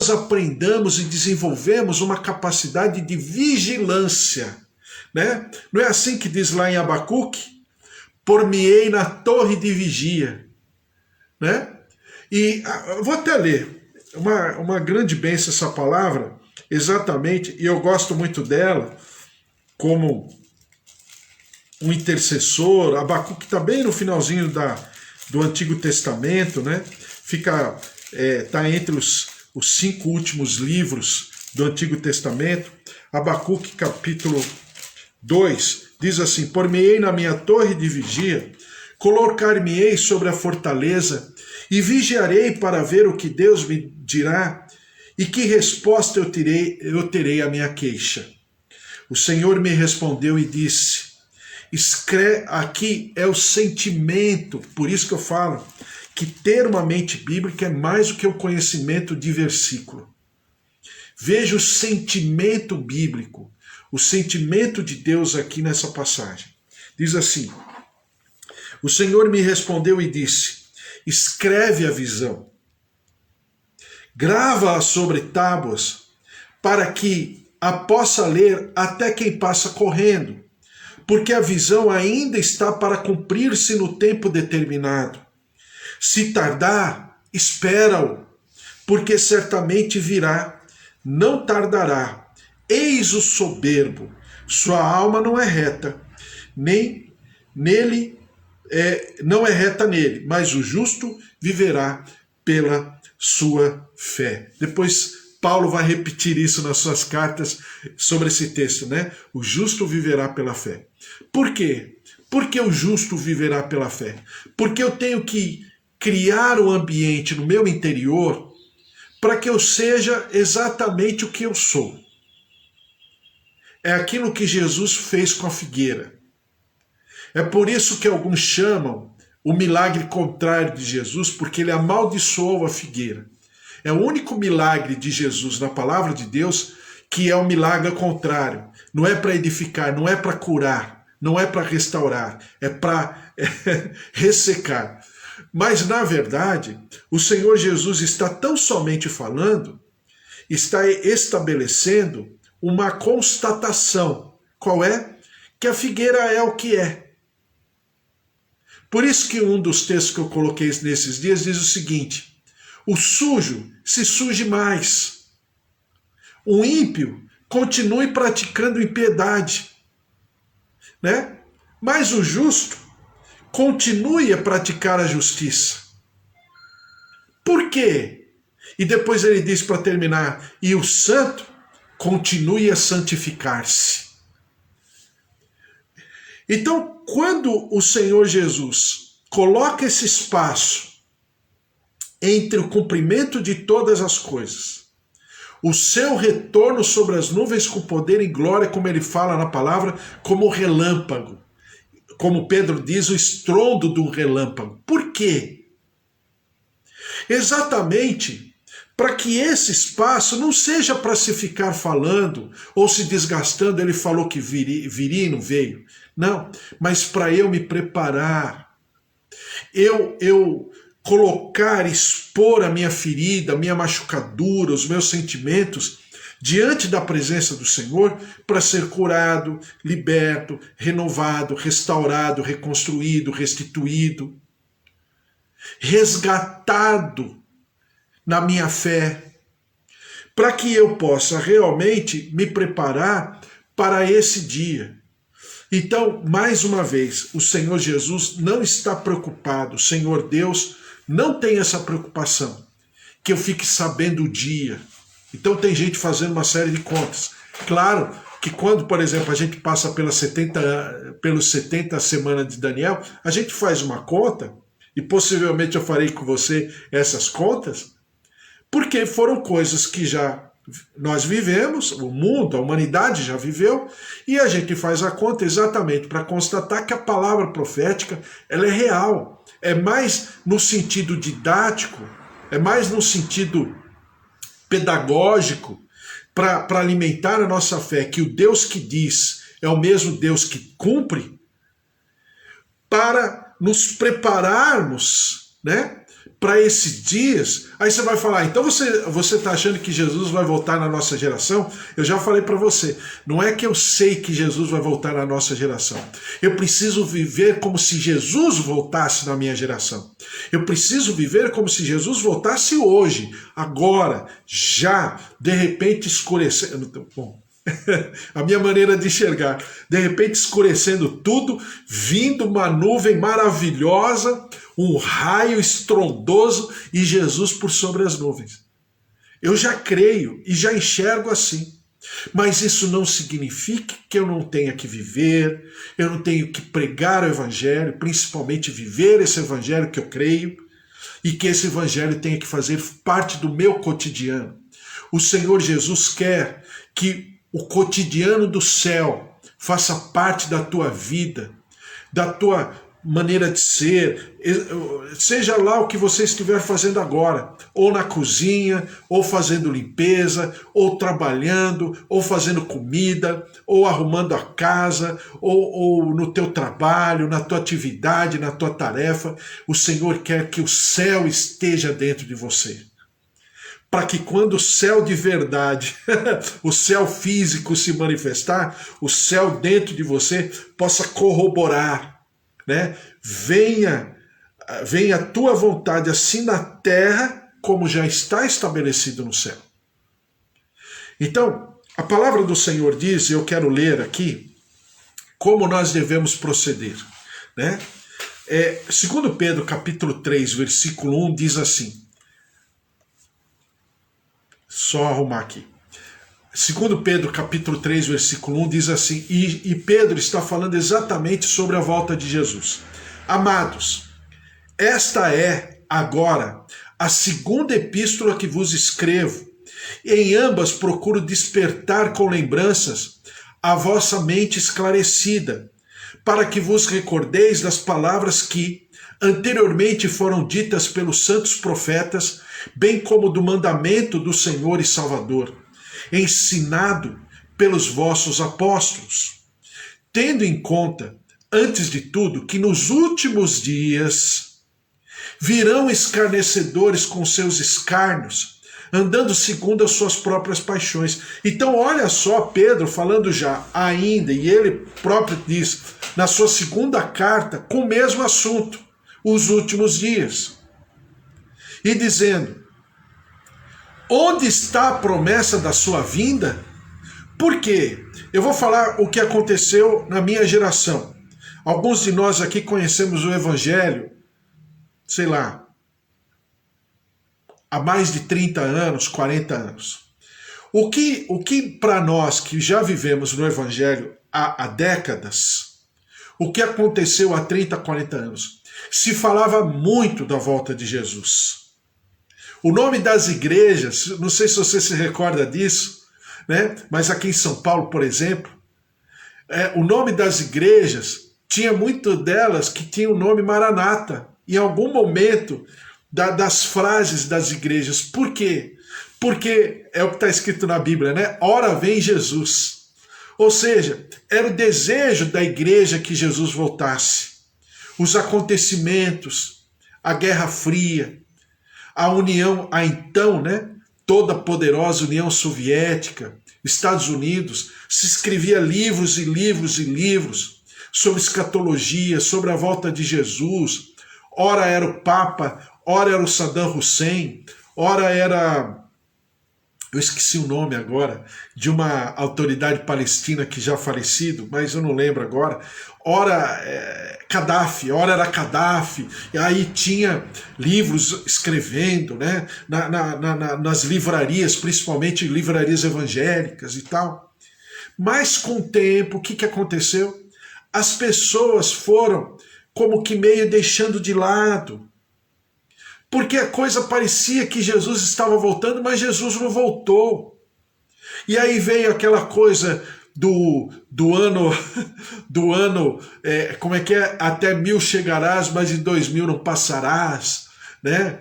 nós aprendamos e desenvolvemos uma capacidade de vigilância, né? Não é assim que diz lá em Abacuque? Por-me-ei na torre de vigia, né? E vou até ler, uma grande bênção essa palavra, exatamente, e eu gosto muito dela, como um intercessor. Abacuque está bem no finalzinho do Antigo Testamento, né? Tá entre os 5 últimos livros do Antigo Testamento. Abacuque capítulo 2 diz assim: por-me-ei na minha torre de vigia, colocar-me-ei sobre a fortaleza e vigiarei para ver o que Deus me dirá e que resposta eu terei à minha queixa. O Senhor me respondeu e disse: aqui é o sentimento, por isso que eu falo que ter uma mente bíblica é mais do que o conhecimento de versículo. Veja o sentimento bíblico, o sentimento de Deus aqui nessa passagem. Diz assim: o Senhor me respondeu e disse: escreve a visão, grava-a sobre tábuas, para que a possa ler até quem passa correndo, porque a visão ainda está para cumprir-se no tempo determinado. Se tardar, espera-o, porque certamente virá, não tardará. Eis o soberbo, sua alma não é reta, nem nele não é reta nele, mas o justo viverá pela sua fé. Depois Paulo vai repetir isso nas suas cartas sobre esse texto, né? O justo viverá pela fé. Por quê? Porque o justo viverá pela fé. Porque eu tenho que criar um ambiente no meu interior para que eu seja exatamente o que eu sou. É aquilo que Jesus fez com a figueira. É por isso que alguns chamam o milagre contrário de Jesus, porque ele amaldiçoou a figueira. É o único milagre de Jesus na palavra de Deus que é um milagre contrário. Não é para edificar, não é para curar, não é para restaurar, é para ressecar. Mas, na verdade, o Senhor Jesus está tão somente falando, está estabelecendo uma constatação. Qual é? Que a figueira é o que é. Por isso que um dos textos que eu coloquei nesses dias diz o seguinte: o sujo se suje mais. O ímpio continue praticando impiedade, né? Mas o justo continue a praticar a justiça. Por quê? E depois ele diz para terminar: e o santo continue a santificar-se. Então, quando o Senhor Jesus coloca esse espaço entre o cumprimento de todas as coisas, o seu retorno sobre as nuvens com poder e glória, como ele fala na palavra, como relâmpago, como Pedro diz, o estrondo do relâmpago. Por quê? Exatamente para que esse espaço não seja para se ficar falando ou se desgastando. Ele falou que viria e não veio. Não, mas para eu me preparar, eu colocar, expor a minha ferida, a minha machucadura, os meus sentimentos diante da presença do Senhor para ser curado, liberto, renovado, restaurado, reconstruído, restituído, resgatado na minha fé, para que eu possa realmente me preparar para esse dia. Então, mais uma vez, o Senhor Jesus não está preocupado, o Senhor Deus não tem essa preocupação, que eu fique sabendo o dia. Então tem gente fazendo uma série de contas. Claro que quando, por exemplo, a gente passa pelos 70 semanas de Daniel, a gente faz uma conta, e possivelmente eu farei com você essas contas, porque foram coisas que já nós vivemos, o mundo, a humanidade já viveu, e a gente faz a conta exatamente para constatar que a palavra profética ela é real. É mais no sentido didático, é mais no sentido pedagógico, para alimentar a nossa fé, que o Deus que diz é o mesmo Deus que cumpre, para nos prepararmos, né, para esses dias, aí você vai falar, então você está achando que Jesus vai voltar na nossa geração? Eu já falei para você, não é que eu sei que Jesus vai voltar na nossa geração. Eu preciso viver como se Jesus voltasse na minha geração. Eu preciso viver como se Jesus voltasse hoje, agora, já, de repente escurecendo. Bom, a minha maneira de enxergar, de repente escurecendo tudo, vindo uma nuvem maravilhosa, um raio estrondoso e Jesus por sobre as nuvens. Eu já creio e já enxergo assim. Mas isso não significa que eu não tenha que viver, eu não tenho que pregar o evangelho, principalmente viver esse evangelho que eu creio, e que esse evangelho tenha que fazer parte do meu cotidiano. O Senhor Jesus quer que o cotidiano do céu faça parte da tua vida, da tua maneira de ser, seja lá o que você estiver fazendo agora, ou na cozinha, ou fazendo limpeza, ou trabalhando, ou fazendo comida, ou arrumando a casa, ou no teu trabalho, na tua atividade, na tua tarefa. O Senhor quer que o céu esteja dentro de você, para que quando o céu de verdade, o céu físico se manifestar, o céu dentro de você possa corroborar, né? Venha a tua vontade assim na terra como já está estabelecido no céu. Então, a palavra do Senhor diz, e eu quero ler aqui, como nós devemos proceder, né? 2 Pedro capítulo 3, versículo 1 diz assim, só arrumar aqui. 2 Pedro capítulo 3, versículo 1 diz assim, e Pedro está falando exatamente sobre a volta de Jesus. Amados, esta é agora a segunda epístola que vos escrevo. Em ambas procuro despertar com lembranças a vossa mente esclarecida, para que vos recordeis das palavras que anteriormente foram ditas pelos santos profetas, bem como do mandamento do Senhor e Salvador, ensinado pelos vossos apóstolos, tendo em conta, antes de tudo, que nos últimos dias virão escarnecedores com seus escárnios, andando segundo as suas próprias paixões. Então olha só Pedro falando já ainda, e ele próprio diz, na sua segunda carta, com o mesmo assunto, os últimos dias. E dizendo, onde está a promessa da sua vinda? Por quê? Eu vou falar o que aconteceu na minha geração. Alguns de nós aqui conhecemos o Evangelho, sei lá, há mais de 30 anos, 40 anos. O que para nós que já vivemos no Evangelho há décadas, o que aconteceu há 30, 40 anos? Se falava muito da volta de Jesus. O nome das igrejas, não sei se você se recorda disso, né? Mas aqui em São Paulo, por exemplo, o nome das igrejas, tinha muito delas que tinha o nome Maranata, em algum momento das frases das igrejas. Por quê? Porque é o que está escrito na Bíblia, né? Ora vem Jesus. Ou seja, era o desejo da igreja que Jesus voltasse. Os acontecimentos, a Guerra Fria, a União, a então, né, toda poderosa União Soviética, Estados Unidos, se escrevia livros e livros e livros sobre escatologia, sobre a volta de Jesus. Ora era o Papa, ora era o Saddam Hussein, ora era, eu esqueci o nome agora, de uma autoridade palestina que já falecido, mas eu não lembro agora. Ora Gaddafi, ora era Gaddafi, e aí tinha livros escrevendo, né, nas livrarias, principalmente livrarias evangélicas e tal. Mas com o tempo, o que aconteceu? As pessoas foram como que meio deixando de lado, porque a coisa parecia que Jesus estava voltando, mas Jesus não voltou. E aí veio aquela coisa do ano, como é que é? Até 1000 chegarás, mas em 2000 não passarás, né?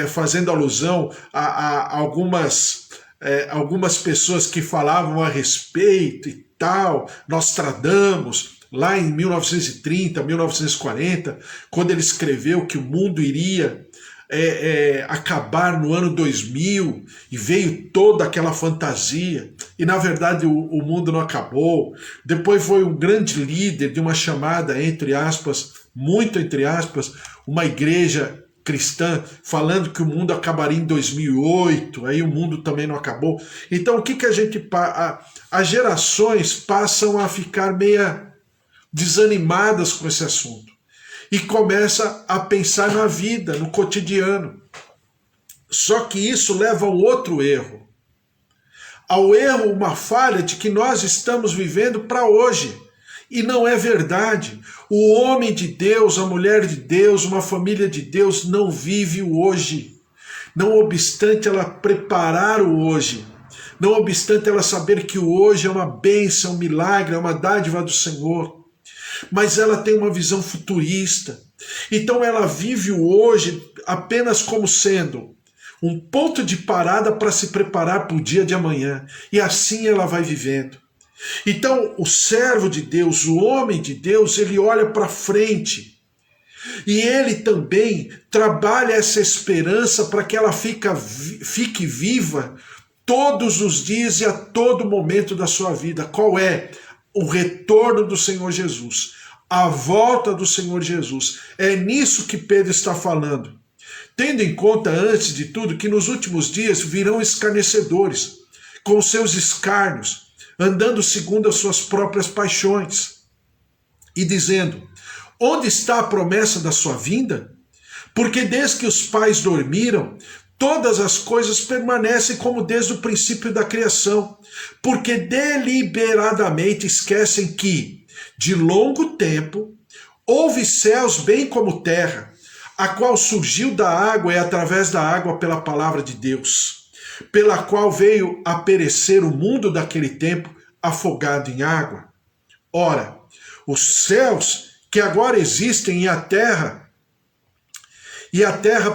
Fazendo alusão a algumas pessoas que falavam a respeito e tal, Nostradamus, lá em 1930, 1940, quando ele escreveu que o mundo iria acabar no ano 2000 e veio toda aquela fantasia e na verdade o mundo não acabou. Depois foi um grande líder de uma chamada, entre aspas, muito entre aspas, uma igreja cristã falando que o mundo acabaria em 2008, aí o mundo também não acabou. Então o que a gente... As gerações passam a ficar meia desanimadas com esse assunto e começa a pensar na vida, no cotidiano. Só que isso leva ao outro erro. Ao erro, uma falha de que nós estamos vivendo para hoje. E não é verdade. O homem de Deus, a mulher de Deus, uma família de Deus não vive o hoje. Não obstante ela preparar o hoje. Não obstante ela saber que o hoje é uma bênção, um milagre, é uma dádiva do Senhor. Mas ela tem uma visão futurista. Então ela vive o hoje apenas como sendo um ponto de parada para se preparar para o dia de amanhã. E assim ela vai vivendo. Então o servo de Deus, o homem de Deus, ele olha para frente. E ele também trabalha essa esperança para que ela fique viva todos os dias e a todo momento da sua vida. Qual é? O retorno do Senhor Jesus, a volta do Senhor Jesus. É nisso que Pedro está falando. Tendo em conta, antes de tudo, que nos últimos dias virão escarnecedores, com seus escárnios, andando segundo as suas próprias paixões, e dizendo: onde está a promessa da sua vinda? Porque desde que os pais dormiram, todas as coisas permanecem como desde o princípio da criação, porque deliberadamente esquecem que, de longo tempo, houve céus bem como terra, a qual surgiu da água e através da água pela palavra de Deus, pela qual veio a perecer o mundo daquele tempo afogado em água. Ora, os céus que agora existem e a terra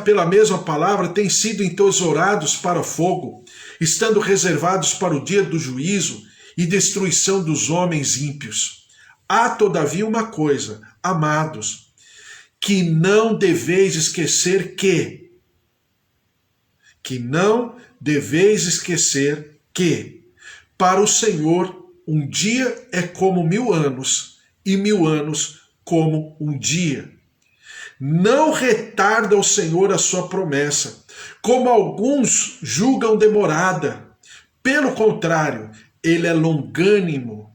pela mesma palavra têm sido entesourados para fogo, estando reservados para o dia do juízo e destruição dos homens ímpios. Há todavia uma coisa, amados, que não deveis esquecer que para o Senhor um dia é como 1000 anos e 1000 anos como um dia. Não retarda o Senhor a sua promessa, como alguns julgam demorada. Pelo contrário, ele é longânimo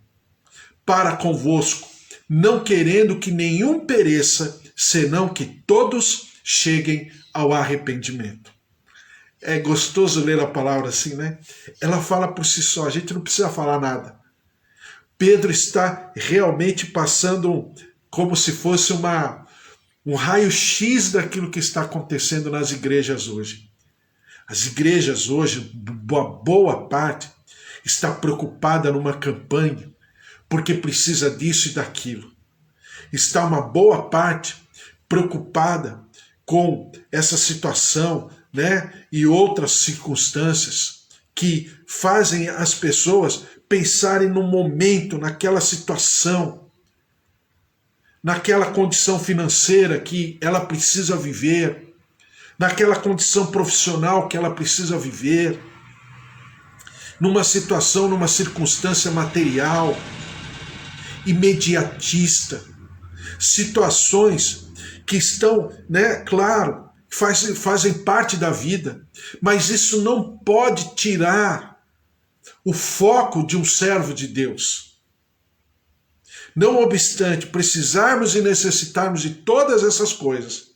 para convosco, não querendo que nenhum pereça, senão que todos cheguem ao arrependimento. É gostoso ler a palavra assim, né? Ela fala por si só, a gente não precisa falar nada. Pedro está realmente passando como se fosse um raio-x daquilo que está acontecendo nas igrejas hoje. As igrejas hoje, boa parte, está preocupada numa campanha, porque precisa disso e daquilo. Está uma boa parte preocupada com essa situação, né, e outras circunstâncias que fazem as pessoas pensarem no momento, naquela situação, naquela condição financeira que ela precisa viver, naquela condição profissional que ela precisa viver, numa situação, numa circunstância material, imediatista, situações que estão, né, claro, fazem parte da vida, mas isso não pode tirar o foco de um servo de Deus. Não obstante precisarmos e necessitarmos de todas essas coisas,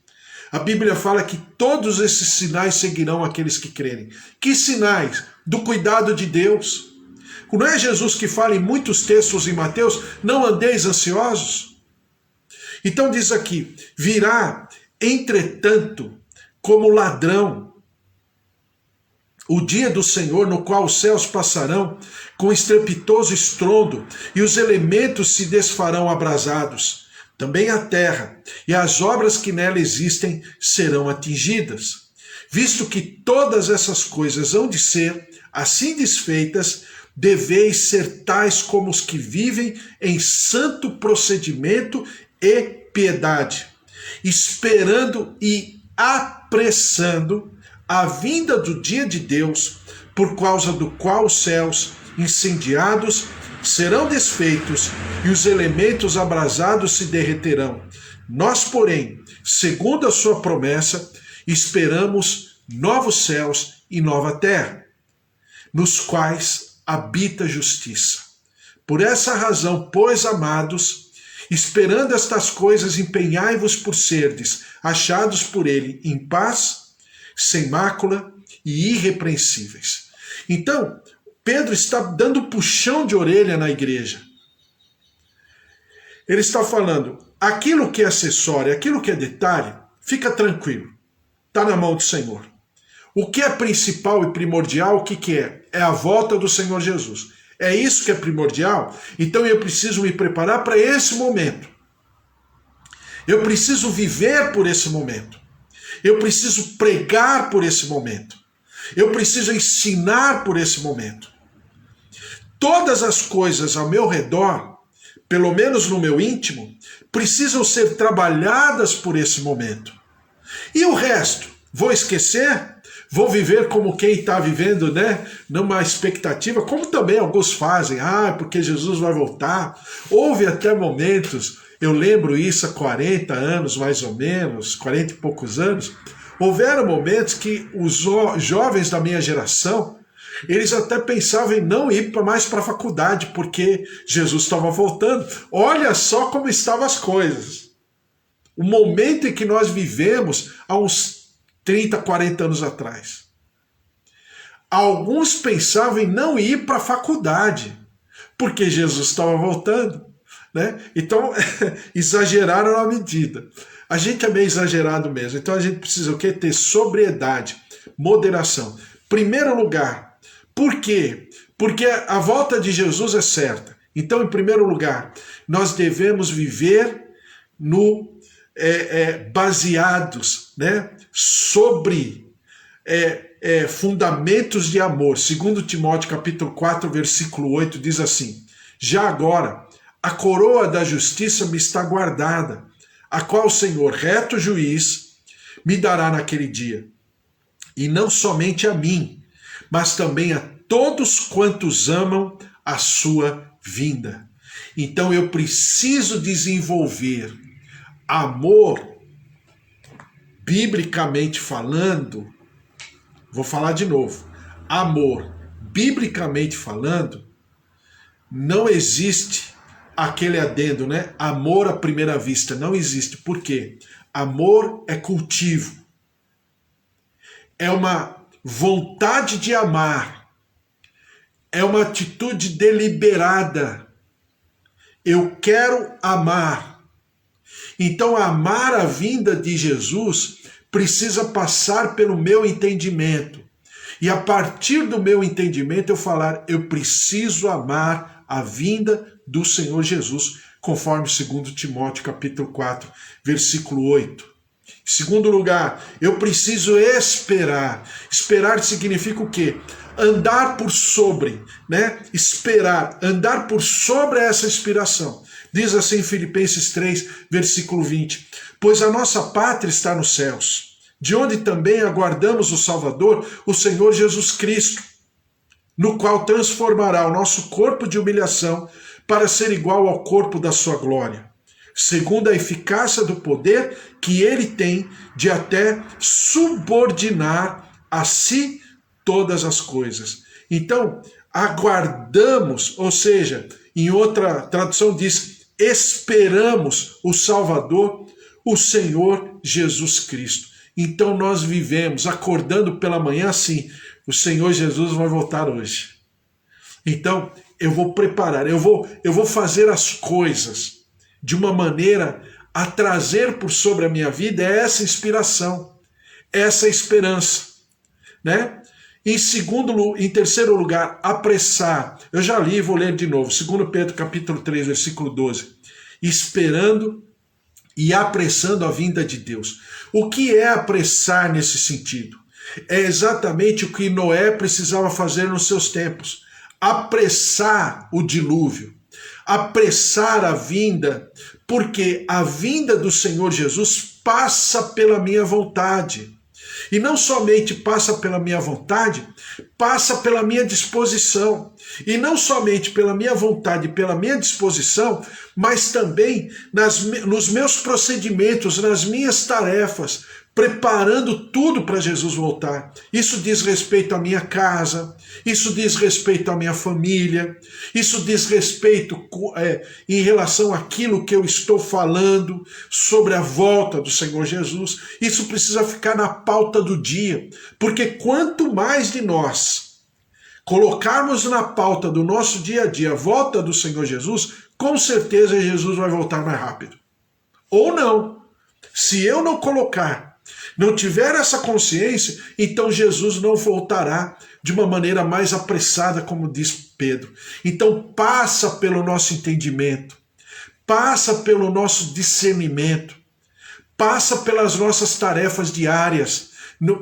a Bíblia fala que todos esses sinais seguirão aqueles que crerem. Que sinais? Do cuidado de Deus. Não é Jesus que fala em muitos textos em Mateus, não andeis ansiosos? Então diz aqui, virá, entretanto, como ladrão, o dia do Senhor, no qual os céus passarão com estrepitoso estrondo e os elementos se desfarão abrasados. Também a terra e as obras que nela existem serão atingidas. Visto que todas essas coisas hão de ser assim desfeitas, deveis ser tais como os que vivem em santo procedimento e piedade, esperando e apressando a vinda do dia de Deus, por causa do qual os céus incendiados serão desfeitos e os elementos abrasados se derreterão. Nós, porém, segundo a sua promessa, esperamos novos céus e nova terra, nos quais habita a justiça. Por essa razão, pois, amados, esperando estas coisas, empenhai-vos por serdes achados por ele em paz, sem mácula e irrepreensíveis. Então, Pedro está dando puxão de orelha na igreja. Ele está falando, aquilo que é acessório, aquilo que é detalhe, fica tranquilo, está na mão do Senhor. O que é principal e primordial, o que é? É a volta do Senhor Jesus. É isso que é primordial? Então eu preciso me preparar para esse momento. Eu preciso viver por esse momento. Eu preciso pregar por esse momento. Eu preciso ensinar por esse momento. Todas as coisas ao meu redor, pelo menos no meu íntimo, precisam ser trabalhadas por esse momento. E o resto? Vou esquecer? Vou viver como quem está vivendo, né? Numa expectativa, como também alguns fazem. Porque Jesus vai voltar. Houve até momentos, eu lembro isso há 40 anos mais ou menos, 40 e poucos anos, houveram momentos que os jovens da minha geração, eles até pensavam em não ir mais para a faculdade, porque Jesus estava voltando. Olha só como estavam as coisas. O momento em que nós vivemos há uns 30, 40 anos atrás. Alguns pensavam em não ir para a faculdade, porque Jesus estava voltando, né? Então, exageraram na medida. A gente é meio exagerado mesmo, então a gente precisa o quê? Ter sobriedade, moderação. Primeiro lugar, por quê? Porque a volta de Jesus é certa. Então, em primeiro lugar, nós devemos viver baseados, né, sobre fundamentos de amor. Segundo Timóteo capítulo 4, versículo 8, diz assim: já agora, a coroa da justiça me está guardada, a qual o Senhor, reto juiz, me dará naquele dia. E não somente a mim, mas também a todos quantos amam a sua vinda. Então eu preciso desenvolver amor, biblicamente falando, vou falar de novo, amor, biblicamente falando, não existe aquele adendo, né? Amor à primeira vista, não existe. Por quê? Amor é cultivo. É uma vontade de amar. É uma atitude deliberada. Eu quero amar. Então, amar a vinda de Jesus precisa passar pelo meu entendimento. E a partir do meu entendimento eu falar, eu preciso amar a vinda do Senhor Jesus, conforme 2 Timóteo capítulo 4, versículo 8. Em segundo lugar, eu preciso esperar. Esperar significa o quê? Andar por sobre, né? Esperar, andar por sobre essa inspiração. Diz assim em Filipenses 3, versículo 20: pois a nossa pátria está nos céus, de onde também aguardamos o Salvador, o Senhor Jesus Cristo, no qual transformará o nosso corpo de humilhação para ser igual ao corpo da sua glória, segundo a eficácia do poder que ele tem de até subordinar a si todas as coisas. Então, aguardamos, ou seja, em outra tradução diz, esperamos o Salvador, o Senhor Jesus Cristo. Então nós vivemos acordando pela manhã assim, o Senhor Jesus vai voltar hoje. Então eu vou preparar, eu vou fazer as coisas de uma maneira a trazer por sobre a minha vida essa inspiração, essa esperança, né? Em terceiro lugar, apressar. Eu já li e vou ler de novo. 2 Pedro capítulo 3, versículo 12. Esperando e apressando a vinda de Deus. O que é apressar nesse sentido? É exatamente o que Noé precisava fazer nos seus tempos. Apressar o dilúvio. Apressar a vinda, porque a vinda do Senhor Jesus passa pela minha vontade. E não somente passa pela minha vontade, passa pela minha disposição. E não somente pela minha vontade e pela minha disposição, mas também nos meus procedimentos, nas minhas tarefas, preparando tudo para Jesus voltar. Isso diz respeito à minha casa, isso diz respeito à minha família, isso diz respeito em relação àquilo que eu estou falando sobre a volta do Senhor Jesus. Isso precisa ficar na pauta do dia, porque quanto mais de nós colocarmos na pauta do nosso dia a dia a volta do Senhor Jesus, com certeza Jesus vai voltar mais rápido. Ou não. Se eu não colocar, não tiver essa consciência, então Jesus não voltará de uma maneira mais apressada, como diz Pedro. Então passa pelo nosso entendimento, passa pelo nosso discernimento, passa pelas nossas tarefas diárias.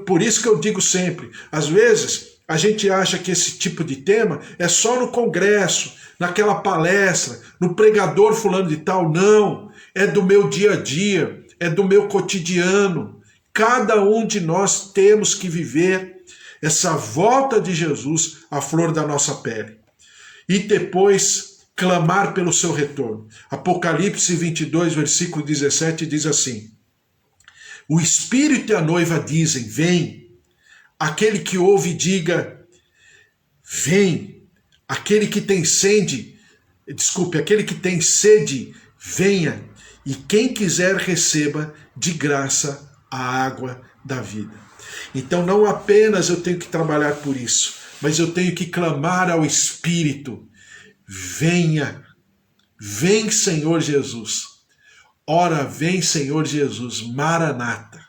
Por isso que eu digo sempre, às vezes a gente acha que esse tipo de tema é só no congresso, naquela palestra, no pregador fulano de tal. Não, é do meu dia a dia, é do meu cotidiano. Cada um de nós temos que viver essa volta de Jesus à flor da nossa pele. E depois clamar pelo seu retorno. Apocalipse 22, versículo 17 diz assim: o Espírito e a noiva dizem, vem. Aquele que ouve diga, vem. Aquele que tem sede, venha. E quem quiser receba de graça a água da vida. Então não apenas eu tenho que trabalhar por isso, mas eu tenho que clamar ao Espírito, venha, vem Senhor Jesus. Ora, vem Senhor Jesus, Maranata.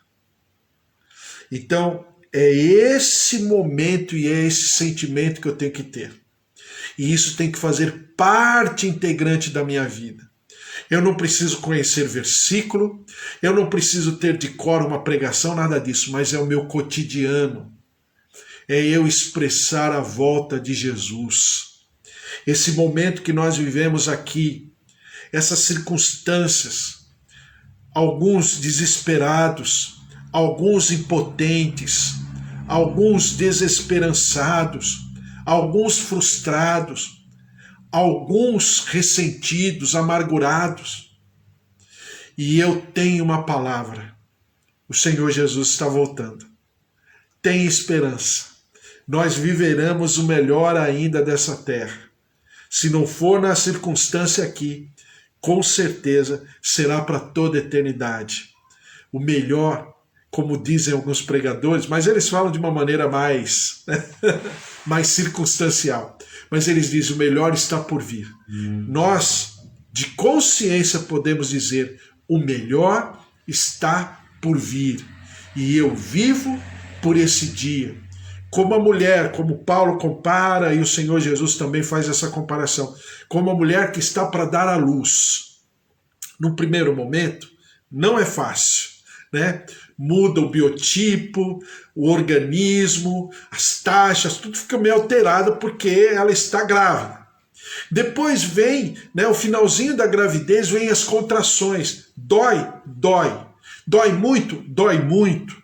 Então é esse momento e é esse sentimento que eu tenho que ter. E isso tem que fazer parte integrante da minha vida. Eu não preciso conhecer versículo, eu não preciso ter de cor uma pregação, nada disso, mas é o meu cotidiano. É eu expressar a volta de Jesus. Esse momento que nós vivemos aqui, essas circunstâncias, alguns desesperados, alguns impotentes, alguns desesperançados, alguns frustrados, alguns ressentidos, amargurados. E eu tenho uma palavra. O Senhor Jesus está voltando. Tem esperança. Nós viveremos o melhor ainda dessa terra. Se não for na circunstância aqui, com certeza será para toda a eternidade. O melhor, como dizem alguns pregadores, mas eles falam de uma maneira mais, mais circunstancial. Mas eles dizem, o melhor está por vir. Nós, de consciência, podemos dizer, o melhor está por vir. E eu vivo por esse dia. Como a mulher, como Paulo compara, e o Senhor Jesus também faz essa comparação, como a mulher que está para dar à luz. No primeiro momento, não é fácil, né? Muda o biotipo, o organismo, as taxas, tudo fica meio alterado porque ela está grávida. Depois vem, né, o finalzinho da gravidez, vem as contrações. Dói, dói. Dói muito, dói muito.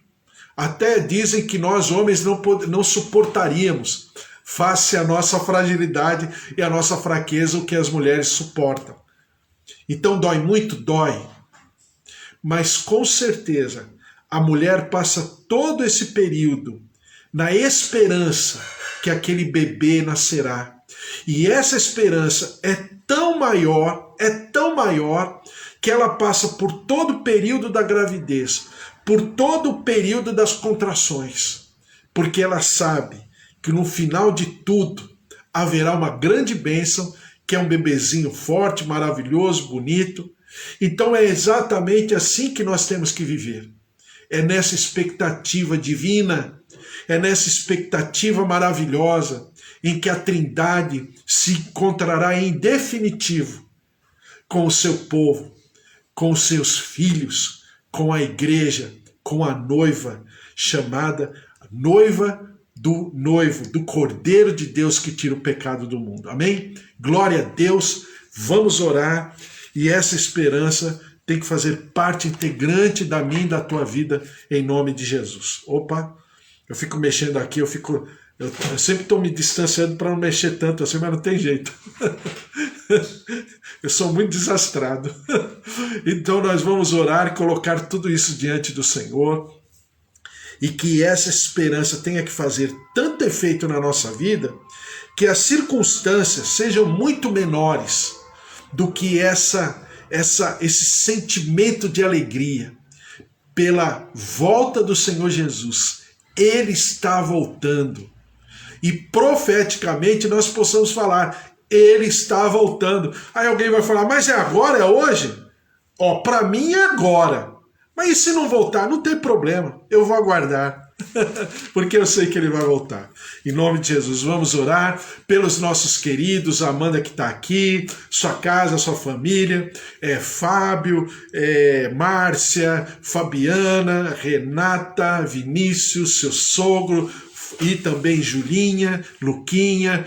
Até dizem que nós homens não suportaríamos, face à nossa fragilidade e à nossa fraqueza, o que as mulheres suportam. Então dói muito, dói. Mas com certeza a mulher passa todo esse período na esperança que aquele bebê nascerá. E essa esperança é tão maior, que ela passa por todo o período da gravidez, por todo o período das contrações, porque ela sabe que no final de tudo haverá uma grande bênção, que é um bebezinho forte, maravilhoso, bonito. Então é exatamente assim que nós temos que viver. É nessa expectativa divina, é nessa expectativa maravilhosa, em que a Trindade se encontrará em definitivo com o seu povo, com os seus filhos, com a igreja, com a noiva, chamada noiva do noivo, do Cordeiro de Deus que tira o pecado do mundo. Amém? Glória a Deus, vamos orar, e essa esperança tem que fazer parte integrante da minha e da tua vida, em nome de Jesus. Opa, eu fico mexendo aqui, eu sempre estou me distanciando para não mexer tanto assim, mas não tem jeito. Eu sou muito desastrado. Então nós vamos orar e colocar tudo isso diante do Senhor, e que essa esperança tenha que fazer tanto efeito na nossa vida, que as circunstâncias sejam muito menores do que esse sentimento de alegria pela volta do Senhor Jesus. Ele está voltando. E profeticamente nós possamos falar, ele está voltando. Aí alguém vai falar, mas é agora, é hoje? Ó, para mim é agora. Mas e se não voltar? Não tem problema, eu vou aguardar. Porque eu sei que ele vai voltar. Em nome de Jesus, vamos orar pelos nossos queridos, a Amanda que está aqui, sua casa, sua família, Fábio, Márcia, Fabiana, Renata, Vinícius, seu sogro, e também Julinha, Luquinha,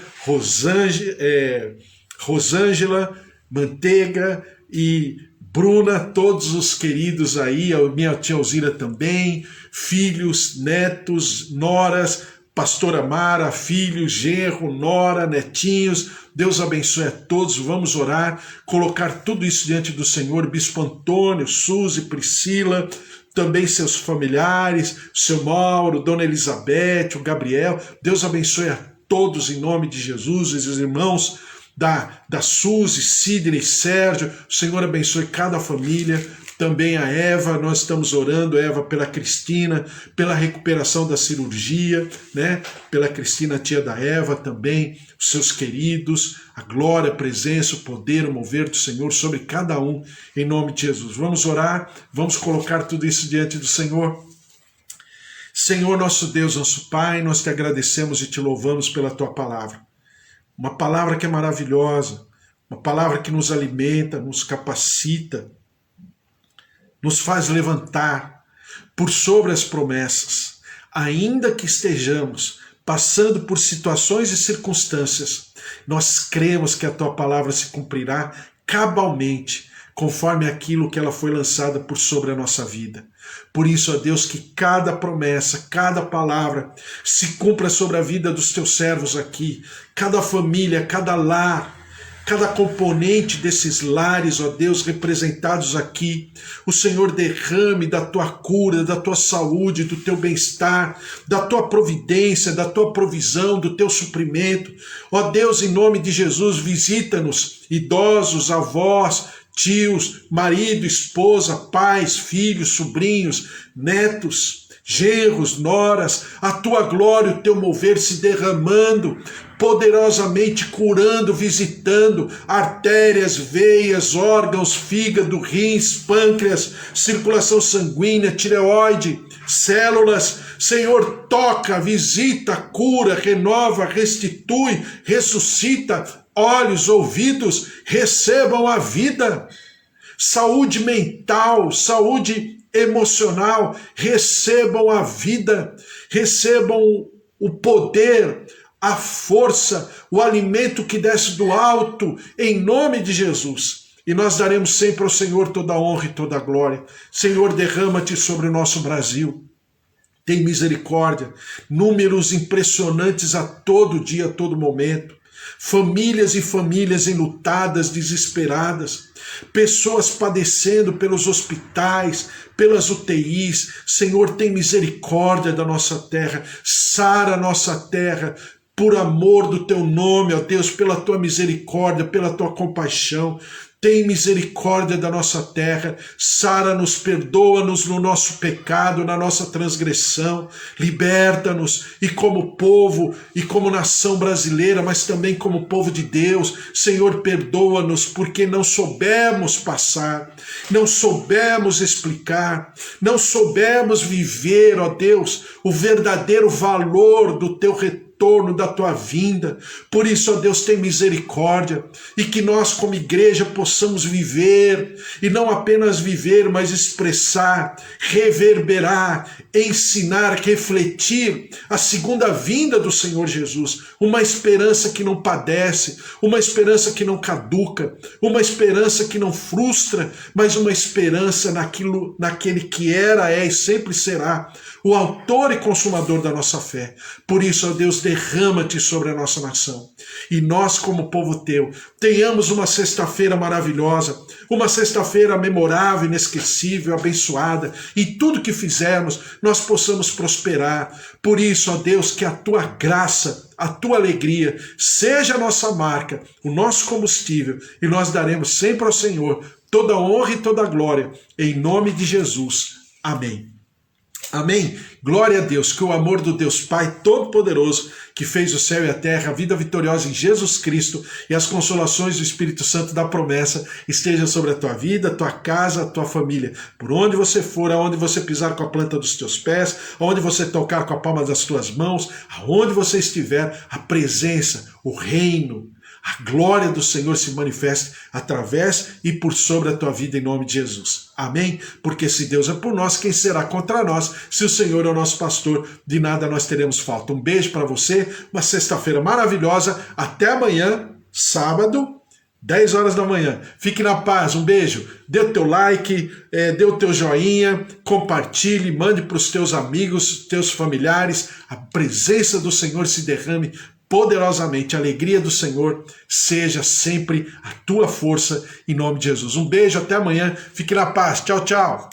Rosângela, Manteiga e Bruna, todos os queridos aí, a minha tia Alzira também, filhos, netos, noras, pastora Mara, filhos, genro, nora, netinhos, Deus abençoe a todos, vamos orar, colocar tudo isso diante do Senhor, Bispo Antônio, Suzy, Priscila, também seus familiares, seu Mauro, Dona Elizabeth, o Gabriel, Deus abençoe a todos em nome de Jesus, os irmãos da Suzy, Sidney, Sérgio, o Senhor abençoe cada família, também a Eva, nós estamos orando, Eva, pela Cristina, pela recuperação da cirurgia, né? Pela Cristina, tia da Eva também, os seus queridos, a glória, a presença, o poder, o mover do Senhor sobre cada um, em nome de Jesus. Vamos orar, vamos colocar tudo isso diante do Senhor. Senhor, nosso Deus, nosso Pai, nós te agradecemos e te louvamos pela tua palavra. Uma palavra que é maravilhosa, uma palavra que nos alimenta, nos capacita, nos faz levantar por sobre as promessas, ainda que estejamos passando por situações e circunstâncias, nós cremos que a tua palavra se cumprirá cabalmente, conforme aquilo que ela foi lançada por sobre a nossa vida. Por isso, ó Deus, que cada promessa, cada palavra se cumpra sobre a vida dos teus servos aqui, cada família, cada lar, cada componente desses lares, ó Deus, representados aqui. O Senhor derrame da tua cura, da tua saúde, do teu bem-estar, da tua providência, da tua provisão, do teu suprimento. Ó Deus, em nome de Jesus, visita-nos, idosos, avós, tios, marido, esposa, pais, filhos, sobrinhos, netos, genros, noras, a tua glória, o teu mover se derramando, poderosamente curando, visitando artérias, veias, órgãos, fígado, rins, pâncreas, circulação sanguínea, tireoide, células. Senhor, toca, visita, cura, renova, restitui, ressuscita, olhos, ouvidos, recebam a vida, saúde mental, saúde emocional, recebam a vida, recebam o poder, a força, o alimento que desce do alto, em nome de Jesus. E nós daremos sempre ao Senhor toda a honra e toda a glória. Senhor, derrama-te sobre o nosso Brasil. Tem misericórdia, números impressionantes a todo dia, a todo momento. Famílias e famílias enlutadas, desesperadas, pessoas padecendo pelos hospitais, pelas UTIs. Senhor, tem misericórdia da nossa terra, sara a nossa terra, por amor do teu nome, ó Deus, pela tua misericórdia, pela tua compaixão. Tem misericórdia da nossa terra, sara-nos, perdoa-nos no nosso pecado, na nossa transgressão, liberta-nos, e como povo, e como nação brasileira, mas também como povo de Deus, Senhor, perdoa-nos, porque não soubemos passar, não soubemos explicar, não soubemos viver, ó Deus, o verdadeiro valor do teu retorno, retorno, da tua vinda. Por isso, ó Deus, tem misericórdia, e que nós como igreja possamos viver, e não apenas viver, mas expressar, reverberar, ensinar, refletir a segunda vinda do Senhor Jesus, uma esperança que não padece, uma esperança que não caduca, uma esperança que não frustra, mas uma esperança naquele que era, é e sempre será o autor e consumador da nossa fé. Por isso, ó Deus, derrama-te sobre a nossa nação. E nós, como povo teu, tenhamos uma sexta-feira maravilhosa, uma sexta-feira memorável, inesquecível, abençoada, e tudo que fizermos, nós possamos prosperar. Por isso, ó Deus, que a tua graça, a tua alegria, seja a nossa marca, o nosso combustível, e nós daremos sempre ao Senhor toda a honra e toda a glória, em nome de Jesus. Amém. Amém? Glória a Deus, que o amor do Deus Pai Todo-Poderoso, que fez o céu e a terra, a vida vitoriosa em Jesus Cristo e as consolações do Espírito Santo da promessa estejam sobre a tua vida, a tua casa, a tua família. Por onde você for, aonde você pisar com a planta dos teus pés, aonde você tocar com a palma das tuas mãos, aonde você estiver, a presença, o reino, a glória do Senhor se manifeste através e por sobre a tua vida em nome de Jesus. Amém? Porque se Deus é por nós, quem será contra nós? Se o Senhor é o nosso pastor, de nada nós teremos falta. Um beijo para você, uma sexta-feira maravilhosa. Até amanhã, sábado, 10 horas da manhã. Fique na paz, um beijo. Dê o teu like, dê o teu joinha, compartilhe, mande para os teus amigos, teus familiares. A presença do Senhor se derrame poderosamente, a alegria do Senhor seja sempre a tua força, em nome de Jesus. Um beijo, até amanhã, fique na paz, tchau, tchau.